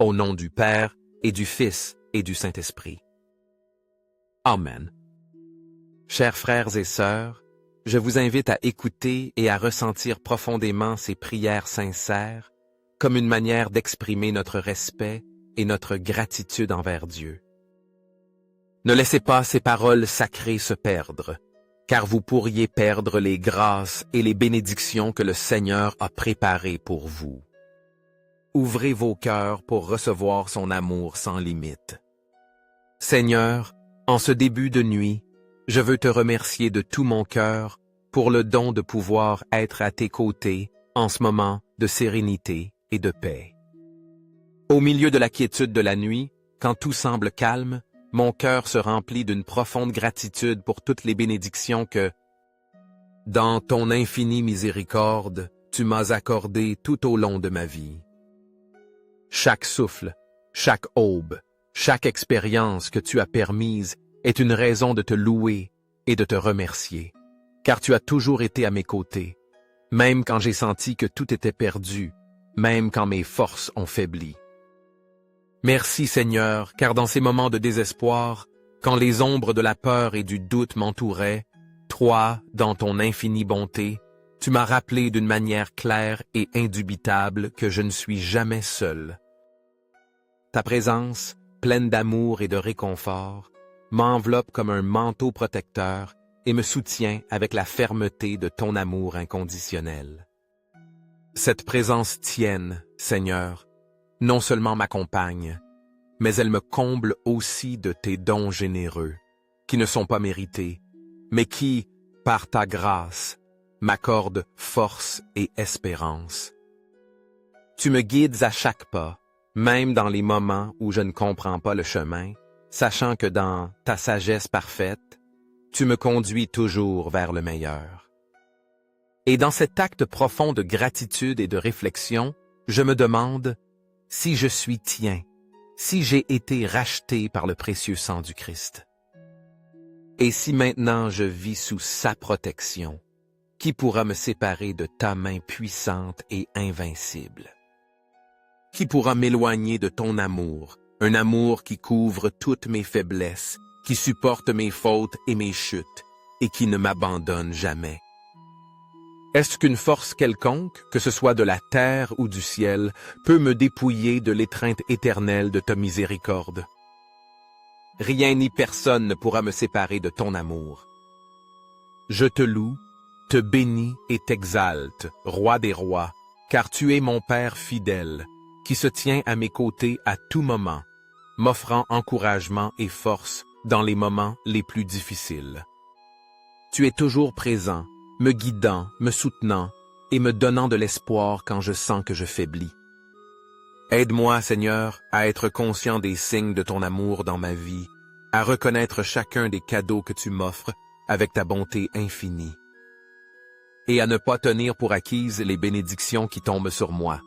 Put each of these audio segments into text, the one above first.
Au nom du Père, et du Fils, et du Saint-Esprit. Amen. Chers frères et sœurs, je vous invite à écouter et à ressentir profondément ces prières sincères comme une manière d'exprimer notre respect et notre gratitude envers Dieu. Ne laissez pas ces paroles sacrées se perdre, car vous pourriez perdre les grâces et les bénédictions que le Seigneur a préparées pour vous. Ouvrez vos cœurs pour recevoir son amour sans limite. Seigneur, en ce début de nuit, je veux te remercier de tout mon cœur pour le don de pouvoir être à tes côtés en ce moment de sérénité et de paix. Au milieu de la quiétude de la nuit, quand tout semble calme, mon cœur se remplit d'une profonde gratitude pour toutes les bénédictions que, dans ton infinie miséricorde, tu m'as accordées tout au long de ma vie. Chaque souffle, chaque aube, chaque expérience que tu as permise est une raison de te louer et de te remercier, car tu as toujours été à mes côtés, même quand j'ai senti que tout était perdu, même quand mes forces ont faibli. Merci Seigneur, car dans ces moments de désespoir, quand les ombres de la peur et du doute m'entouraient, toi, dans ton infinie bonté, tu m'as rappelé d'une manière claire et indubitable que je ne suis jamais seul. Ta présence, pleine d'amour et de réconfort, m'enveloppe comme un manteau protecteur et me soutient avec la fermeté de ton amour inconditionnel. Cette présence tienne, Seigneur, non seulement m'accompagne, mais elle me comble aussi de tes dons généreux, qui ne sont pas mérités, mais qui, par ta grâce, m'accordent force et espérance. Tu me guides à chaque pas, même dans les moments où je ne comprends pas le chemin, sachant que dans ta sagesse parfaite, tu me conduis toujours vers le meilleur. Et dans cet acte profond de gratitude et de réflexion, je me demande si je suis tien, si j'ai été racheté par le précieux sang du Christ. Et si maintenant je vis sous sa protection, qui pourra me séparer de ta main puissante et invincible? Qui pourra m'éloigner de ton amour, un amour qui couvre toutes mes faiblesses, qui supporte mes fautes et mes chutes, et qui ne m'abandonne jamais? Est-ce qu'une force quelconque, que ce soit de la terre ou du ciel, peut me dépouiller de l'étreinte éternelle de ta miséricorde? Rien ni personne ne pourra me séparer de ton amour. Je te loue, te bénis et t'exalte, roi des rois, car tu es mon Père fidèle, qui se tient à mes côtés à tout moment, m'offrant encouragement et force dans les moments les plus difficiles. Tu es toujours présent, me guidant, me soutenant et me donnant de l'espoir quand je sens que je faiblis. Aide-moi, Seigneur, à être conscient des signes de ton amour dans ma vie, à reconnaître chacun des cadeaux que tu m'offres avec ta bonté infinie, et à ne pas tenir pour acquises les bénédictions qui tombent sur moi.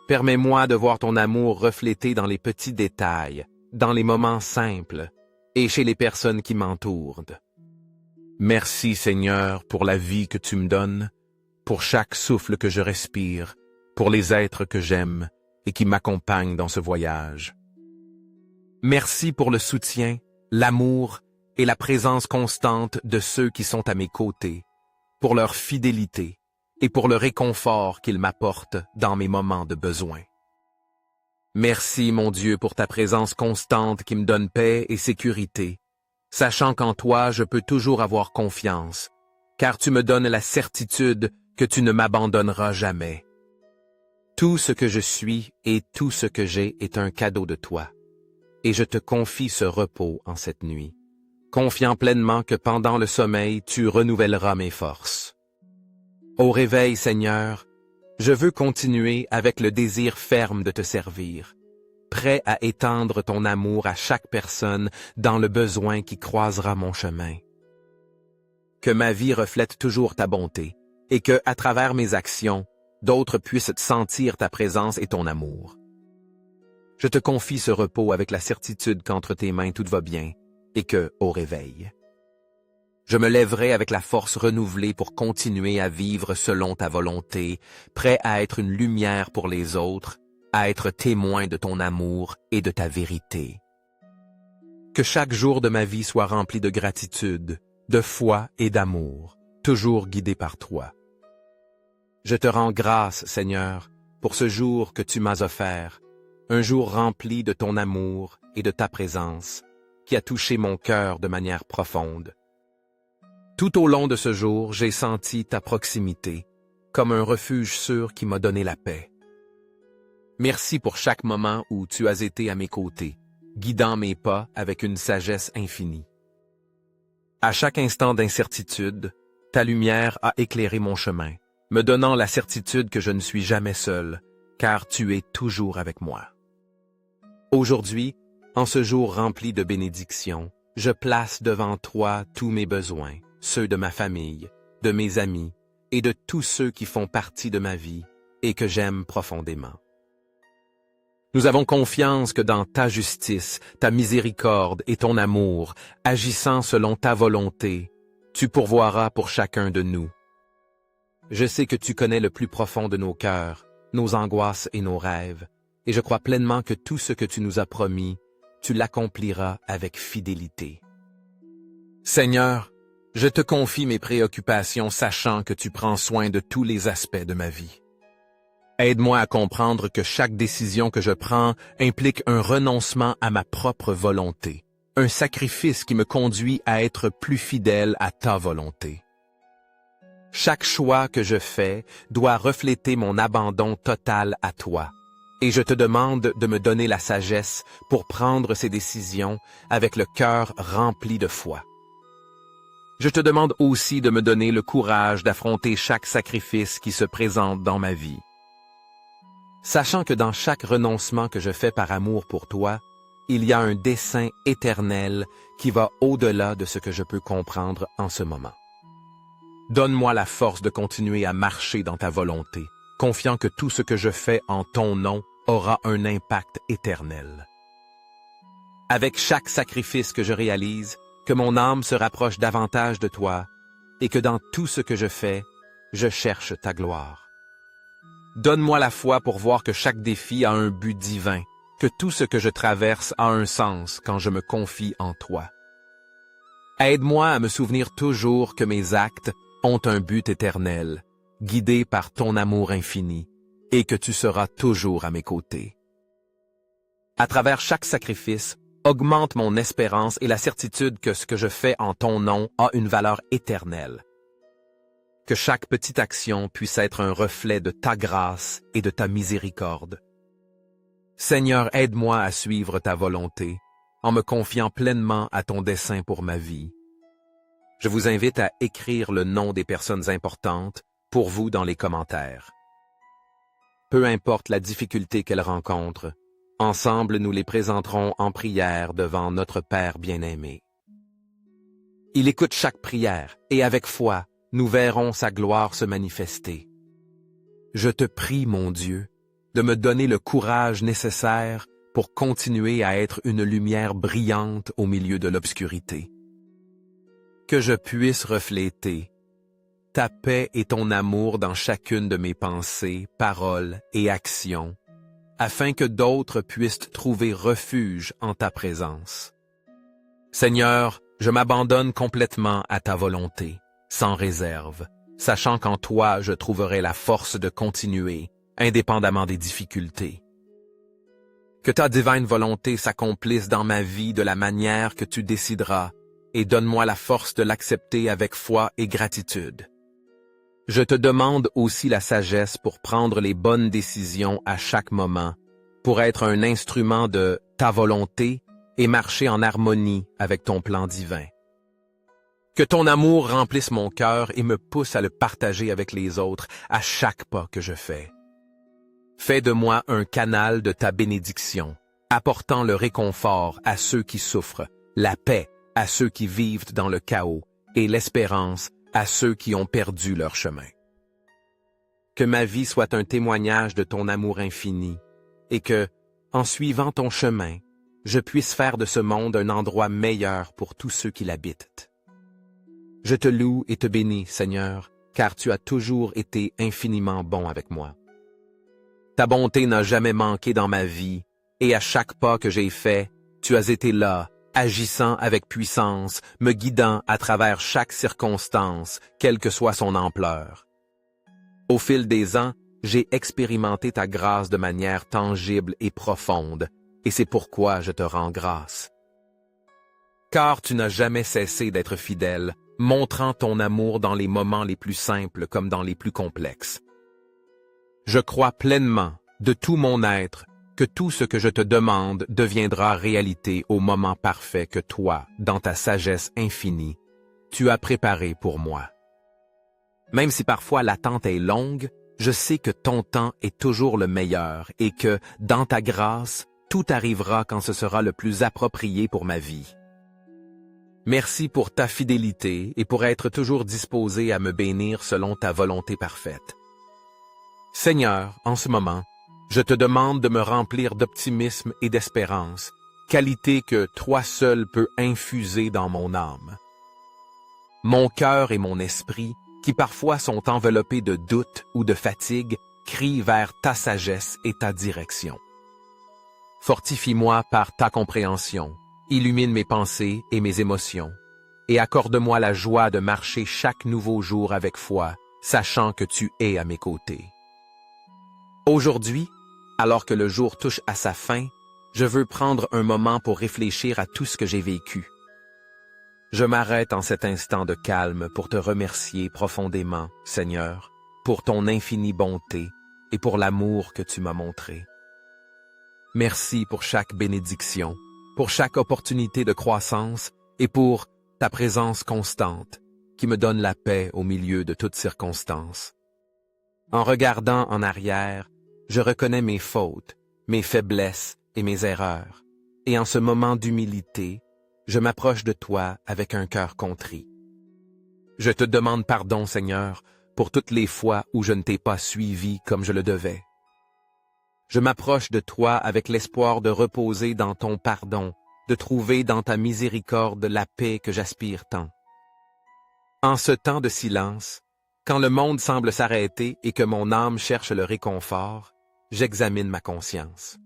Permets-moi de voir ton amour reflété dans les petits détails, dans les moments simples et chez les personnes qui m'entourent. Merci Seigneur pour la vie que tu me donnes, pour chaque souffle que je respire, pour les êtres que j'aime et qui m'accompagnent dans ce voyage. Merci pour le soutien, l'amour et la présence constante de ceux qui sont à mes côtés, pour leur fidélité et pour le réconfort qu'ils m'apportent dans mes moments de besoin. Merci mon Dieu pour ta présence constante qui me donne paix et sécurité, sachant qu'en toi je peux toujours avoir confiance, car tu me donnes la certitude que tu ne m'abandonneras jamais. Tout ce que je suis et tout ce que j'ai est un cadeau de toi, et je te confie ce repos en cette nuit, confiant pleinement que pendant le sommeil tu renouvelleras mes forces. Au réveil, Seigneur, je veux continuer avec le désir ferme de te servir, prêt à étendre ton amour à chaque personne dans le besoin qui croisera mon chemin. Que ma vie reflète toujours ta bonté, et que, à travers mes actions, d'autres puissent sentir ta présence et ton amour. Je te confie ce repos avec la certitude qu'entre tes mains tout va bien, et que, au réveil, je me lèverai avec la force renouvelée pour continuer à vivre selon ta volonté, prêt à être une lumière pour les autres, à être témoin de ton amour et de ta vérité. Que chaque jour de ma vie soit rempli de gratitude, de foi et d'amour, toujours guidé par toi. Je te rends grâce, Seigneur, pour ce jour que tu m'as offert, un jour rempli de ton amour et de ta présence, qui a touché mon cœur de manière profonde. Tout au long de ce jour, j'ai senti ta proximité, comme un refuge sûr qui m'a donné la paix. Merci pour chaque moment où tu as été à mes côtés, guidant mes pas avec une sagesse infinie. À chaque instant d'incertitude, ta lumière a éclairé mon chemin, me donnant la certitude que je ne suis jamais seul, car tu es toujours avec moi. Aujourd'hui, en ce jour rempli de bénédictions, je place devant toi tous mes besoins, ceux de ma famille, de mes amis et de tous ceux qui font partie de ma vie et que j'aime profondément. Nous avons confiance que dans ta justice, ta miséricorde et ton amour, agissant selon ta volonté, tu pourvoiras pour chacun de nous. Je sais que tu connais le plus profond de nos cœurs, nos angoisses et nos rêves, et je crois pleinement que tout ce que tu nous as promis, tu l'accompliras avec fidélité. Seigneur, je te confie mes préoccupations sachant que tu prends soin de tous les aspects de ma vie. Aide-moi à comprendre que chaque décision que je prends implique un renoncement à ma propre volonté, un sacrifice qui me conduit à être plus fidèle à ta volonté. Chaque choix que je fais doit refléter mon abandon total à toi, et je te demande de me donner la sagesse pour prendre ces décisions avec le cœur rempli de foi. Je te demande aussi de me donner le courage d'affronter chaque sacrifice qui se présente dans ma vie. Sachant que dans chaque renoncement que je fais par amour pour toi, il y a un dessein éternel qui va au-delà de ce que je peux comprendre en ce moment. Donne-moi la force de continuer à marcher dans ta volonté, confiant que tout ce que je fais en ton nom aura un impact éternel. Avec chaque sacrifice que je réalise, que mon âme se rapproche davantage de toi, et que dans tout ce que je fais, je cherche ta gloire. Donne-moi la foi pour voir que chaque défi a un but divin, que tout ce que je traverse a un sens quand je me confie en toi. Aide-moi à me souvenir toujours que mes actes ont un but éternel, guidés par ton amour infini, et que tu seras toujours à mes côtés. À travers chaque sacrifice, augmente mon espérance et la certitude que ce que je fais en ton nom a une valeur éternelle. Que chaque petite action puisse être un reflet de ta grâce et de ta miséricorde. Seigneur, aide-moi à suivre ta volonté, en me confiant pleinement à ton dessein pour ma vie. Je vous invite à écrire le nom des personnes importantes pour vous dans les commentaires. Peu importe la difficulté qu'elles rencontrent, ensemble nous les présenterons en prière devant notre Père bien-aimé. Il écoute chaque prière et avec foi, nous verrons sa gloire se manifester. Je te prie, mon Dieu, de me donner le courage nécessaire pour continuer à être une lumière brillante au milieu de l'obscurité. Que je puisse refléter ta paix et ton amour dans chacune de mes pensées, paroles et actions, afin que d'autres puissent trouver refuge en ta présence. Seigneur, je m'abandonne complètement à ta volonté, sans réserve, sachant qu'en toi je trouverai la force de continuer, indépendamment des difficultés. Que ta divine volonté s'accomplisse dans ma vie de la manière que tu décideras, et donne-moi la force de l'accepter avec foi et gratitude. Je te demande aussi la sagesse pour prendre les bonnes décisions à chaque moment, pour être un instrument de ta volonté et marcher en harmonie avec ton plan divin. Que ton amour remplisse mon cœur et me pousse à le partager avec les autres à chaque pas que je fais. Fais de moi un canal de ta bénédiction, apportant le réconfort à ceux qui souffrent, la paix à ceux qui vivent dans le chaos et l'espérance à ceux qui ont perdu leur chemin. Que ma vie soit un témoignage de ton amour infini et que, en suivant ton chemin, je puisse faire de ce monde un endroit meilleur pour tous ceux qui l'habitent. Je te loue et te bénis, Seigneur, car tu as toujours été infiniment bon avec moi. Ta bonté n'a jamais manqué dans ma vie, et à chaque pas que j'ai fait, tu as été là, agissant avec puissance, me guidant à travers chaque circonstance, quelle que soit son ampleur. Au fil des ans, j'ai expérimenté ta grâce de manière tangible et profonde, et c'est pourquoi je te rends grâce. Car tu n'as jamais cessé d'être fidèle, montrant ton amour dans les moments les plus simples comme dans les plus complexes. Je crois pleinement, de tout mon être, que tout ce que je te demande deviendra réalité au moment parfait que toi, dans ta sagesse infinie, tu as préparé pour moi. Même si parfois l'attente est longue, je sais que ton temps est toujours le meilleur et que, dans ta grâce, tout arrivera quand ce sera le plus approprié pour ma vie. Merci pour ta fidélité et pour être toujours disposé à me bénir selon ta volonté parfaite. Seigneur, en ce moment, je te demande de me remplir d'optimisme et d'espérance, qualité que toi seul peux infuser dans mon âme. Mon cœur et mon esprit, qui parfois sont enveloppés de doute ou de fatigue, crient vers ta sagesse et ta direction. Fortifie-moi par ta compréhension, illumine mes pensées et mes émotions, et accorde-moi la joie de marcher chaque nouveau jour avec foi, sachant que tu es à mes côtés. Aujourd'hui, alors que le jour touche à sa fin, je veux prendre un moment pour réfléchir à tout ce que j'ai vécu. Je m'arrête en cet instant de calme pour te remercier profondément, Seigneur, pour ton infinie bonté et pour l'amour que tu m'as montré. Merci pour chaque bénédiction, pour chaque opportunité de croissance et pour ta présence constante qui me donne la paix au milieu de toutes circonstances. En regardant en arrière, je reconnais mes fautes, mes faiblesses et mes erreurs, et en ce moment d'humilité, je m'approche de toi avec un cœur contrit. Je te demande pardon, Seigneur, pour toutes les fois où je ne t'ai pas suivi comme je le devais. Je m'approche de toi avec l'espoir de reposer dans ton pardon, de trouver dans ta miséricorde la paix que j'aspire tant. En ce temps de silence, quand le monde semble s'arrêter et que mon âme cherche le réconfort, j'examine ma conscience.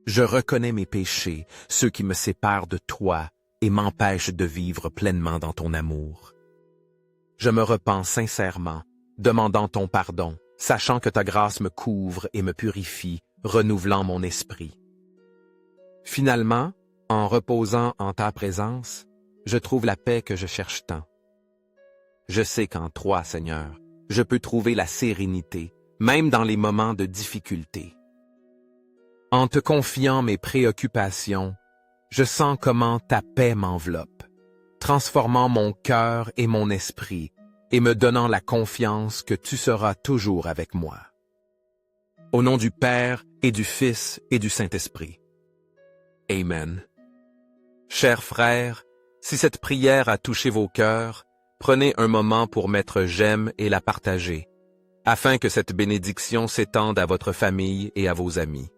Je reconnais mes péchés, ceux qui me séparent de toi et m'empêchent de vivre pleinement dans ton amour. Je me repens sincèrement, demandant ton pardon, sachant que ta grâce me couvre et me purifie, renouvelant mon esprit. Finalement, en reposant en ta présence, je trouve la paix que je cherche tant. Je sais qu'en toi, Seigneur, je peux trouver la sérénité, même dans les moments de difficulté. En te confiant mes préoccupations, je sens comment ta paix m'enveloppe, transformant mon cœur et mon esprit et me donnant la confiance que tu seras toujours avec moi. Au nom du Père et du Fils et du Saint-Esprit. Amen. Chers frères, si cette prière a touché vos cœurs, prenez un moment pour mettre j'aime et la partager, afin que cette bénédiction s'étende à votre famille et à vos amis.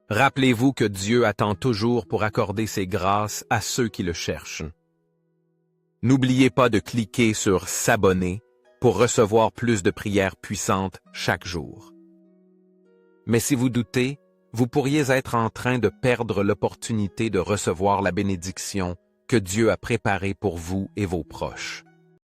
Rappelez-vous que Dieu attend toujours pour accorder ses grâces à ceux qui le cherchent. N'oubliez pas de cliquer sur « S'abonner » pour recevoir plus de prières puissantes chaque jour. Mais si vous doutez, vous pourriez être en train de perdre l'opportunité de recevoir la bénédiction que Dieu a préparée pour vous et vos proches.